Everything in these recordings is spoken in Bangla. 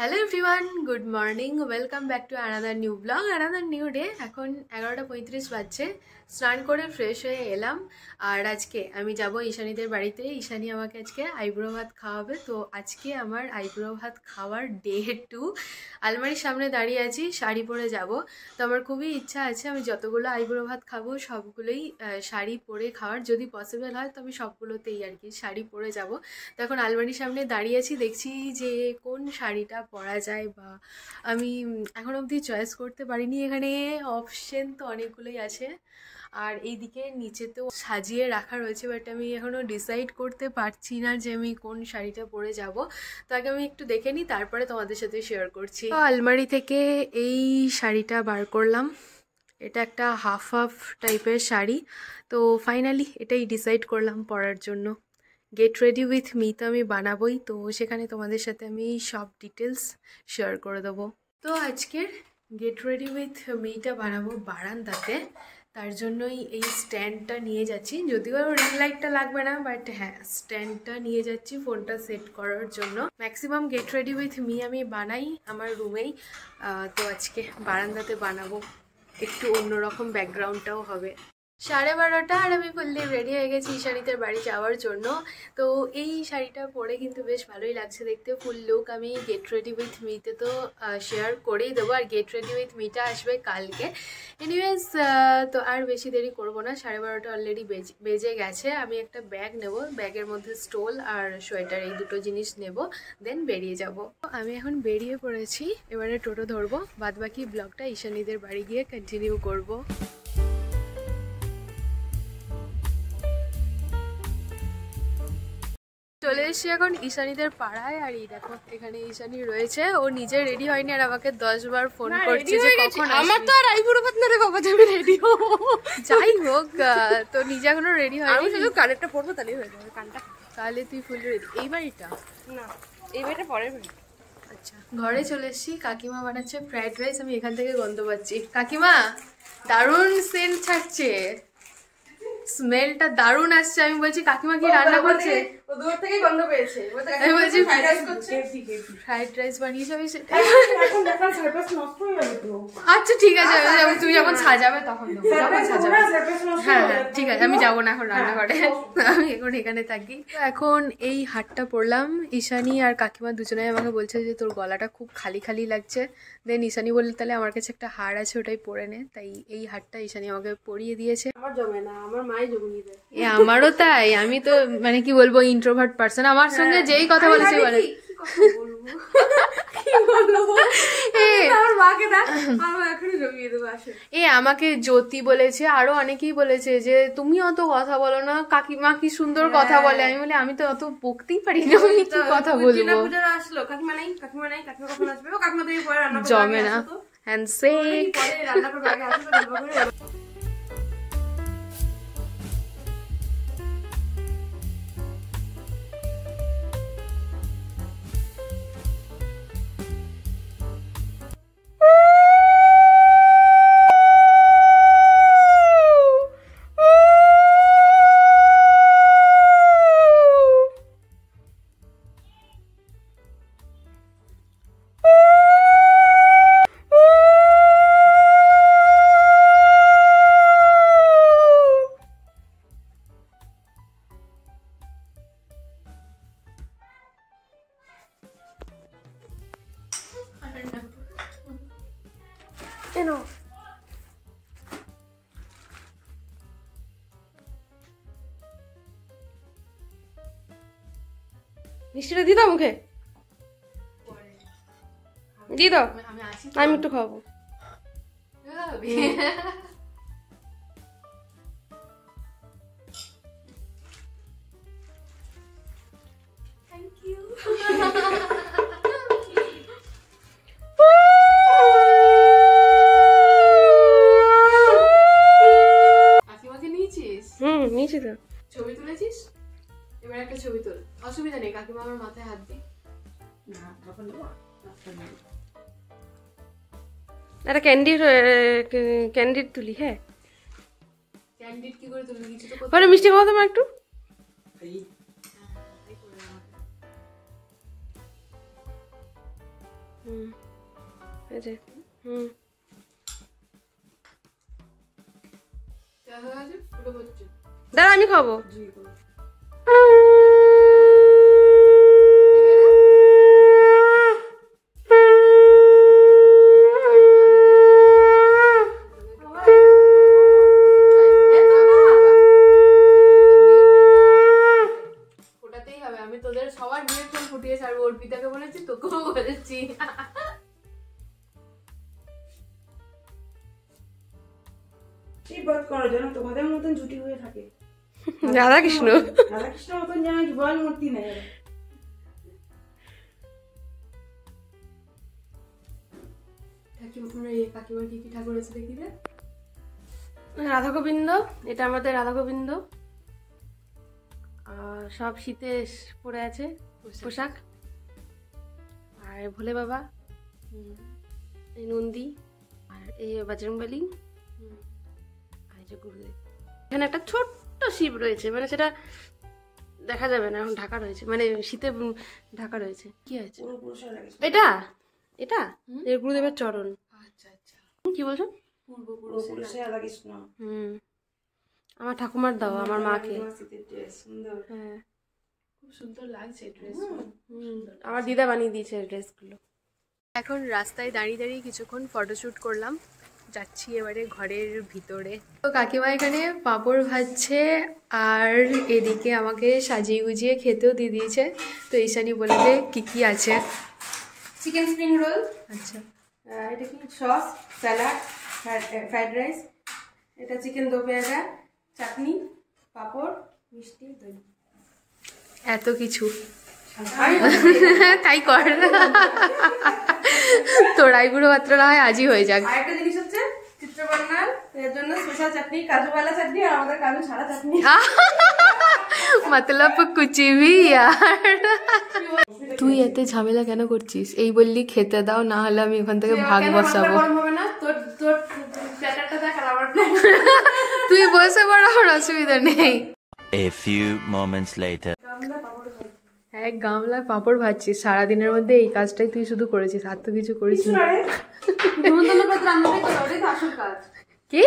Hello everyone, good morning, welcome back to another new blog, another new day. এখন 11:35 বাজছে। স্নান করে ফ্রেশ হয়ে এলাম। আর আজকে আমি যাব ঈশানীদের বাড়িতে। ঈশানী আমাকে আজকে আইব্রো ভাত খাওয়াবে। তো আজকে আমার আইব্রো ভাত খাওয়ার ডে 2। আলমারির সামনে দাঁড়িয়ে আছি, শাড়ি পরে যাব। তো আমার খুবই ইচ্ছা আছে আমি যতগুলো আইব্রো ভাত খাবো সবগুলোই শাড়ি পরে খাওয়ার। যদি পসিবল হয় তো আমি সবগুলোতেই আর কি শাড়ি পরে যাব। তো এখন আলমারির সামনে দাঁড়িয়ে আছি, দেখছি যে কোন শাড়িটা পরা যায়, বা আমি এখন অবধি চয়েস করতে পারিনি। এখানে অপশন তো অনেকগুলোই আছে, আর এইদিকে নিচেতেও সাজিয়ে রাখা রয়েছে, বাট আমি এখনও ডিসাইড করতে পারছি না যে আমি কোন শাড়িটা পরে যাব। তো আগে আমি একটু দেখে নিই, তারপরে তোমাদের সাথে শেয়ার করছি। তো আলমারি থেকে এই শাড়িটা বার করলাম। এটা একটা হাফ হাফ টাইপের শাড়ি। তো ফাইনালি এটাই ডিসাইড করলাম পরার জন্য। গেট রেডি উইথ মি তো আমি বানাবোই, তো সেখানে তোমাদের সাথে আমি সব ডিটেলস শেয়ার করে দেবো। তো আজকের গেট রেডি উইথ মিটা বানাবো বারান্দাতে। তার জন্যই এই স্ট্যান্ডটা নিয়ে যাচ্ছি, যদিও রিং লাইটটা লাগবে না, বাট হ্যাঁ স্ট্যান্ডটা নিয়ে যাচ্ছি ফোনটা সেট করার জন্য। Maximum get ready with me আমি বানাই আমার রুমেই। তো আজকে বারান্দাতে বানাবো, একটু অন্যরকম ব্যাকগ্রাউন্ডটাও হবে। 12:30 আর আমি ফুললি রেডি হয়ে গেছি ঈশানীদের বাড়ি যাওয়ার জন্য। তো এই শাড়িটা পরে কিন্তু বেশ ভালোই লাগছে দেখতে। ফুল লুক আমি গেট রেডি উইথ মিতে তো শেয়ার করেই দেবো, আর গেট রেডি উইথ মিটা আসবে কালকে। এনিওয়েজ তো আর বেশি দেরি করবো না, 12:30 অলরেডি বেজে গেছে। আমি একটা ব্যাগ নেব, ব্যাগের মধ্যে স্টোল আর সোয়েটার এই দুটো জিনিস নেব, দেন বেরিয়ে যাব। আমি এখন বেরিয়ে পড়েছি, এবারে টোটো ধরবো, বাদবাকি ব্লগটা ঈশানীদের বাড়ি গিয়ে কন্টিনিউ করবো। চলে এসেছি এখন ঈশানীদের পাড়ায়, আর এই দেখো এখানে ঈশানী রয়েছে। ও নিজে রেডি হয়নি আর আমাকে 10 বার ফোন করছে যে কখন আসবি। আমার তো আর আইবুড়ো ভাত না রে বাবা, আমি রেডি হব। যাই হোক, তো নিজে এখনো রেডি হয়নি। আমি শুধু কানেরটা পরবো, তাহলেই হয়ে যাবে কানটা। তাহলে তুই ফুল রেডি। এই বাড়িটা না, এই বাড়িটা পরের বাড়ি। আচ্ছা, ঘরে চলে এসেছি। কাকিমা বানাচ্ছে ফ্রাইড রাইস, আমি এখান থেকে গন্ধ পাচ্ছি। কাকিমা দারুণ সেন্ট ছাড়ছে, স্মেলটা দারুণ আসছে। আমি বলছি কাকিমা কি রান্না করছে? ও দূর থেকে গন্ধ পেয়েছে। আমি বলছি ফ্রাইড রাইস করছে। ফ্রাইড রাইস বানিয়েছে আমি সেটা। এখন দেখা সারপ্রাইজ নষ্ট হয়ে যাবে তো। আচ্ছা ঠিক আছে, তুমি যখন সাজাবে তখন দেবো, যখন সাজাবে। হ্যাঁ হ্যাঁ ঠিক আছে, আমি যাবো না এখন রান্নাঘরে, আমি এখন এখানে থাকি। এখন এই হারটা পরলাম। ঈশানী আর কাকিমা দুজনেই আমাকে বলছে যে তোর গলাটা খুব খালি খালি লাগছে। দেন ঈশানী বললে তাহলে আমার কাছে একটা হার আছে, ওটাই পরে নে। তাই এই হারটা ঈশানী আমাকে পরিয়ে দিয়েছে। আমার জমে না, আমার মাই জমিয়ে দেয়। আমারও তাই, আমি তো মানে কি বলবো, ইন্ট্রোভার্ট পার্সন। আমার সঙ্গে যেই কথা বলে সেই বলে আমাকে জ্যোতি বলেছে, আরো অনেকেই বলেছে যে তুমি অত কথা বলো না, কাকিমা কি সুন্দর কথা বলে। আমি বলি আমি তো অত বকতেই পারি না, আমি কি কথা বলবো। জমে না হ্যান্ডশেক। মিষ্টিটা দিয়ে দাও মুখে, দিয়ে দাও, আমি একটু খাবো। Thank you. কাকিমাকে নিয়েছিস? নিয়েছি তো। ছবি তুলেছিস? এবার একটা ছবি তোল, অসুবিধা নেই, কাকিমা আমার মাথায় হাত দি। একটা ক্যান্ডিড তুলি। হ্যাঁ ক্যান্ডিড কি করে তুলবি? কিছু তো মিষ্টি খাওয়া তোমার একটু। এই যে দাঁড়া আমি খাবো। ফোটাতেই হবে, আমি তোদের সবার বিয়ের ফুল ফুটিয়ে ছাড়বো, অর্পিতাকে বলেছি, তোকেও বলেছি। তোমাদের মতন জুটি হয়ে থাকে রাধাকৃষ্ণ মতন যেন যুগল মূর্তি নেই। কাকিমার কি কি ঠাকুর আছে দেখি রে? রাধা গোবিন্দ, এটা আমাদের রাধা গোবিন্দ, সব শীতে পরে আছে পোশাক। আর ভোলে বাবা, এই নন্দী, আর এই বজরংবলী, আর যে গুরুদেব। এখানে একটা ছোট্ট শিব রয়েছে, মানে সেটা দেখা যাবে না, এখন ঢাকা রয়েছে, মানে শীতে ঢাকা রয়েছে। কি হয়েছে এটা? এটা গুরুদেবের চরণ। আচ্ছা আচ্ছা, কি বলছো? আমার ঠাকুমার দাও, আমার মাকে। হ্যাঁ খুব সুন্দর লাগছে ড্রেস। আমার দিদা বানিয়ে দিয়েছে ড্রেসগুলো। এখন রাস্তায় দাঁড়িয়ে দাঁড়িয়ে কিছুক্ষণ ফটোশ্যুট করলাম, যাচ্ছি এবারে ঘরের ভিতরে। তো কাকিমা এখানে পাঁপড় ভাজছে, আর এদিকে আমাকে সাজিয়ে গুজিয়ে খেতেও দিয়ে দিয়েছে। তো ঈশানী বলে দে কি কি আছে। চিকেন স্প্রিং রোল, আচ্ছা, এটা কি সস, স্যালাড, ফ্রাইড রাইস, এটা চিকেন দো পেঁয়াজা, চাটনি, পাঁপড়, মিষ্টি, দই। এত কিছু তাই কর, তোরাই গুঁড়ো মাত্র না হয় আজই হয়ে যাক। আরেকটা জিনিস হচ্ছে চিত্রবর্ণার এর জন্য স্পেশাল চাটনি, কাজুওয়ালা চাটনি, আর আমাদের কাজু ছাড়া চাটনি। মতলব কুচি ভি ইয়ার। তুই এতে ঝামেলা কেন করছিস? এই বললি খেতে দাও, না হলে আমি ওখান থেকে ভাগ বসাবো। তুই বসে পড়, আমার অসুবিধা নেই। A few moments later. এক গামলা পাঁপড় ভাজছিস, সারাদিনের মধ্যে এই কাজটাই তুই শুধু করেছিস, আর তো কিছু করিস না। কি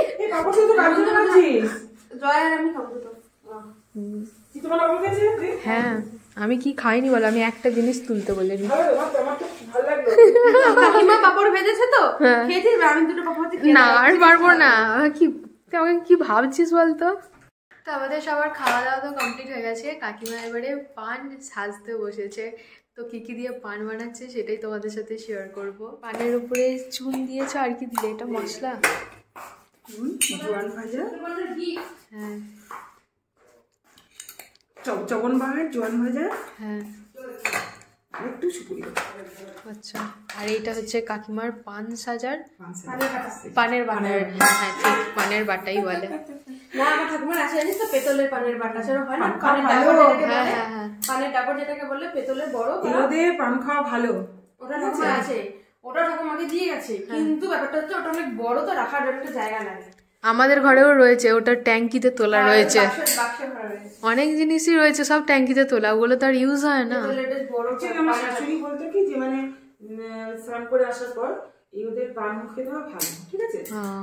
হ্যাঁ, আমি কি খাইনি বল, আমি একটা জিনিস তুলতে বলিনি। না আর পারবো না, কি তুই আমাকে কি ভাবছিস বলতো। তো আমাদের সবার খাওয়া দাওয়া তো কমপ্লিট হয়ে গেছে, কাকিমা এবারে পান সাজতে বসেছে। তো কি কি দিয়ে পান বানাচ্ছে সেটাই তোমাদের সাথে শেয়ার করব। পানের উপরে চুন দিয়েছে, আর কি দিলে? এটা মশলা, জোয়ান ভাজা, হ্যাঁ চবন বাহার জোয়ান ভাজা, হ্যাঁ একটু সুপুরি। আচ্ছা, আর এইটা হচ্ছে কাকিমার পান সাজার পানের বাটার। হ্যাঁ ঠিক, পানের বাটাই বলে। না আমার ঠাকুমার আছে জানিস তো, পেতলের পানের বাটা, সেটা হয় না পানের ডাবর যেটাকে বলে, পেতলের বড় ওদের পান খাওয়া ভালো। ওটা ঠাকুমার আছে, ওটা ঠাকুমাকে দিয়ে গেছে, কিন্তু ব্যাপারটা হচ্ছে ওটা অনেক বড়, তো রাখার একটা জায়গা লাগে। আমাদের ঘরেও রয়েছে, ওটা ট্যাঙ্কিতে তোলা রয়েছে, অনেক জিনিসই রয়েছে, সব ট্যাঙ্কিতে তোলা, ওগুলো তো আর ইউজ হয় না। আমার শাশুড়ি বলতো কি যে মানে স্নান করে আসার পর ওদের পান মুখে দেওয়া ভালো, ঠিক আছে?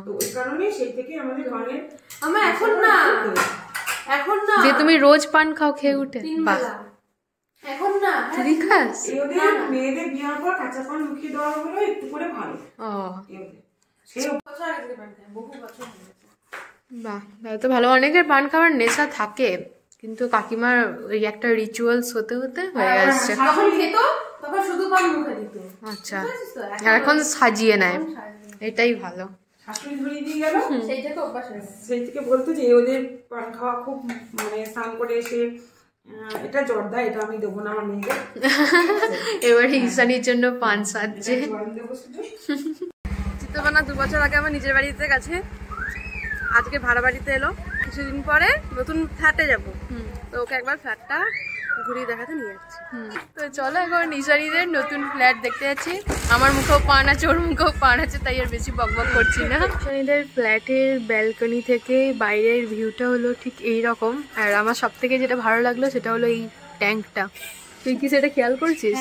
তো ওই কারণে সেই থেকে আমাদের পানের আমার এখন না যে তুমি রোজ পান খাও খেয়ে উঠে, বাহ এখন না তুই খাস? ওদের মেয়েদের বিয়ার পর কাঁচা পান মুখে দেওয়া হলো একটু করে ভালো। বাহ, তাহলে তো ভালো। অনেকের পান খাওয়ার নেশা থাকে, কিন্তু কাকিমার ওই একটা রিচুয়ালস হতে হতে হয়ে আসছে। আচ্ছা, আর এখন সাজিয়ে নেয়, এটাই ভালো। শাশুড়ি ধরিয়ে দিয়ে গেল, সেই থেকে বলতো যে ওদের পান খাওয়া খুব, মানে স্নান করে এসে এটা জর্দা, এটা আমি দেবো না আমার মেয়েকে। এবারে ঈশানীর জন্য পান সাজছে। চিত্রকোনা 2 বছর আগে আমার নিজের বাড়িতে গেছে, আজকে ভাড়া বাড়িতে এলো, কিছুদিন পরে নতুন ফ্ল্যাটে যাবো, তো ওকে একবার ফ্ল্যাটটা ঘুরিয়ে দেখাতে নিয়ে যাচ্ছি। তো চলো এখন ঈশানীদের নতুন ফ্ল্যাট দেখতে যাচ্ছি। আমার মুখেও পান আছে, ওর মুখেও পান আছে, তাই আর বেশি বকবক করছি না। ঈশানীদের ফ্ল্যাটের ব্যালকনি থেকে বাইরের ভিউটা হলো ঠিক এই রকম, আর আমার সব থেকে যেটা ভালো লাগলো সেটা হলো এই ট্যাঙ্কটা, তুই কি সেটা খেয়াল করছিস?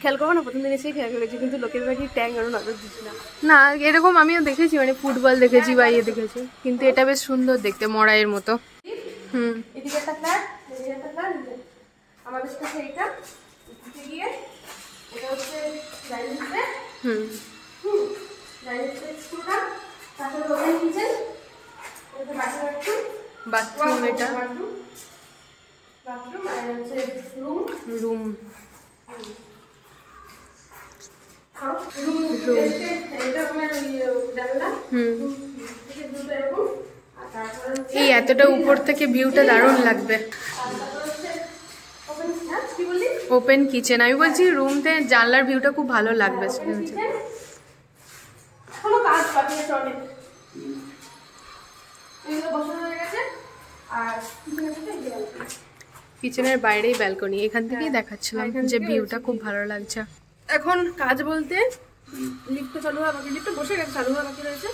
খেয়াল করবো না, প্রথম দিন এসেই খেয়াল করেছি, কিন্তু লোকের বাড়ির ট্যাং আরো নজর দিচ্ছি না। না এরকম আমিও দেখেছি, মানে ফুটবল দেখেছি বা ইয়ে দেখেছি, কিন্তু এটা বেশ সুন্দর দেখতে, মড়াইয়ের মতো। হুম, এদিকে একটা ফ্ল্যাট, এদিকে একটা ফ্ল্যাট, আমাদের সাথে এইটা গিয়ে এটা হচ্ছে ডাইনিং সেট। হুম, ডাইনিং সেট পুরোটা, তারপরে ওভেন কিচেন, এটা বাথরুম, এটা বাথরুম আর হচ্ছে রুম। রুম। এই এতটা উপর থেকে ভিউটা দারুণ লাগবে। ওপেন কিচেন, আমি বলছি রুমতে জানলার ভিউটা খুব ভালো লাগবে। এখনো কাজ বাকি আছে অনেক, এগুলো বসানো হয়ে গেছে। আর কিচেনের বাইরেই ব্যালকনি, এখান থেকেই দেখাচ্ছিলাম যে ভিউটা খুব ভালো লাগছে। এখন কাজ বলতে লিফটটা চালু হওয়া বাকি, লিফটটা বসে গেছে, চালু হওয়া বাকি রয়েছে।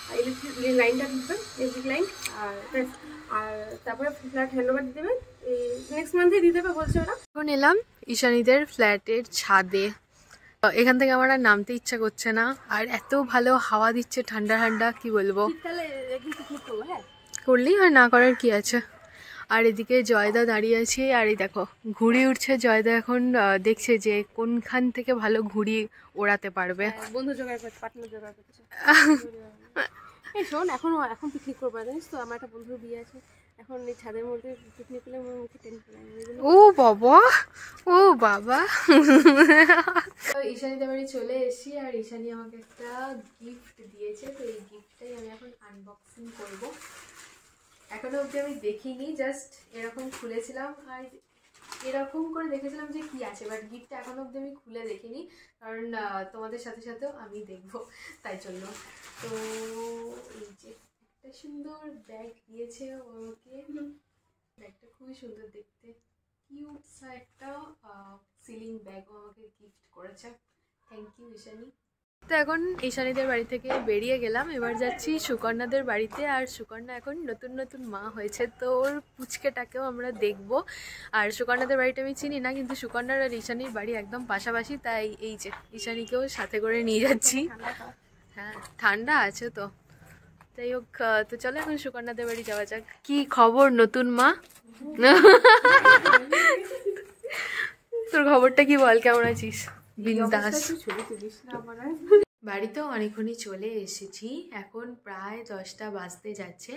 আর ইলেকট্রিক লাইনটা ঢুকবে, ইলেকট্রিক লাইন। আর তারপরে ফ্ল্যাট হ্যান্ডওভার দিয়ে দেবে, নেক্সট মান্থেই দিয়ে দেবে বলছে ওরা। এখন এলাম ঈশানীদের ফ্ল্যাটের ছাদে। এখান থেকে আমার আর নামতে ইচ্ছা করছে না, আর এত ভালো হাওয়া দিচ্ছে, ঠান্ডা ঠান্ডা, কি বলবো। তাহলে একদিন পিকনিক করবো। হ্যাঁ, করলেই আর না করার কি আছে। আর এদিকে জয়দা দাঁড়িয়ে আছে, আর এই দেখো ঘুড়ি উঠছে। জয়দা এখন দেখছে যে কোনখান থেকে ভালো ঘুড়ি ওড়াতে পারবে। বন্ধু জোগাড় করতে, পার্টনার জোগাড় করতেছে। এই শোন, এখন পিকনিক করবো না, জানিস তো আমার একটা বন্ধুর বিয়ে আছে, এখন এই ছাদের মধ্যে পিকনিক করলে আমার মুখে টেনশন লাগে। ও বাবা, ও বাবা। ঈশানীদের বাড়ি চলে এসেছি, আর ঈশানী আমাকে একটা গিফট দিয়েছে, তো এই গিফটটাই আমি এখন আনবক্সিং করব। এখনো অবধি আমি দেখিনি, জাস্ট এরকম খুলেছিলাম আর এরকম করে দেখেছিলাম যে কি আছে, বাট গিফটটা এখনো অবধি আমি খুলে দেখিনি, কারণ তোমাদের সাথে সাথেও আমি দেখবো, তাই জন্য। তো এই যে একটা সুন্দর ব্যাগ দিয়েছে ও আমাকে, ব্যাগটা খুবই সুন্দর দেখতে, কিউট সা একটা সিলিং ব্যাগ ও আমাকে গিফট করেছে। Thank you Ishani. তো এখন ঈশানীদের বাড়ি থেকে বেরিয়ে গেলাম, এবার যাচ্ছি সুকন্যাদের বাড়িতে। আর সুকন্যা এখন নতুন নতুন মা হয়েছে, তো ওর পুচকেটাকেও আমরা দেখব। আর সুকন্যাদের বাড়িটা আমি চিনি না, কিন্তু সুকন্যার আর ঈশানীর বাড়ি একদম পাশাপাশি, তাই এই যে ঈশানীকেও সাথে করে নিয়ে যাচ্ছি। হ্যাঁ, ঠান্ডা আছে তো। যাই হোক, তো চলো এখন সুকন্যাদের বাড়ি যাওয়া যাক। কি খবর নতুন মা? তোর খবরটা কি বল, কেমন আছিস? বিন্দাস। বাড়িতেও অনেকক্ষণই চলে এসেছি, এখন প্রায় 10টা বাজতে যাচ্ছে।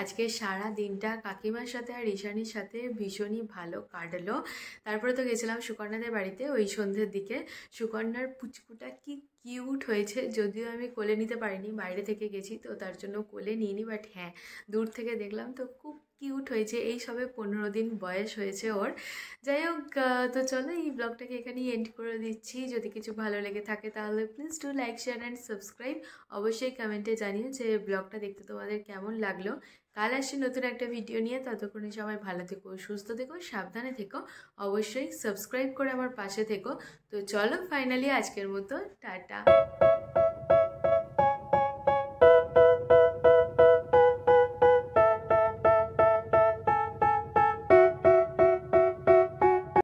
আজকে সারা দিনটা কাকিমার সাথে আর ঈশানীর সাথে ভীষণই ভালো কাটলো। তারপরে তো গেছিলাম সুকন্যাদের বাড়িতে ওই সন্ধ্যের দিকে। সুকন্যার পুচকুটা কি কিউট হয়েছে, যদিও আমি কোলে নিতে পারিনি, বাইরে থেকে গেছি তো তার জন্য কোলে নিইনি, বাট হ্যাঁ দূর থেকে দেখলাম তো খুব কিউট হয়েছে। এই সবে 15 দিন বয়স হয়েছে ওর। যাই হোক, তো চলো এই ব্লগটাকে এখানেই এন্ড করে দিচ্ছি। যদি কিছু ভালো লেগে থাকে তাহলে please do like, share and subscribe. অবশ্যই কমেন্টে জানিও যে ব্লগটা দেখতে তোমাদের কেমন লাগলো। কাল আসছি নতুন একটা ভিডিও নিয়ে, ততক্ষণে সবাই ভালো থেকো, সুস্থ থেকো, সাবধানে থেকো। অবশ্যই সাবস্ক্রাইব করে আমার পাশে থেকো। তো চলো ফাইনালি আজকের মতো টাটা।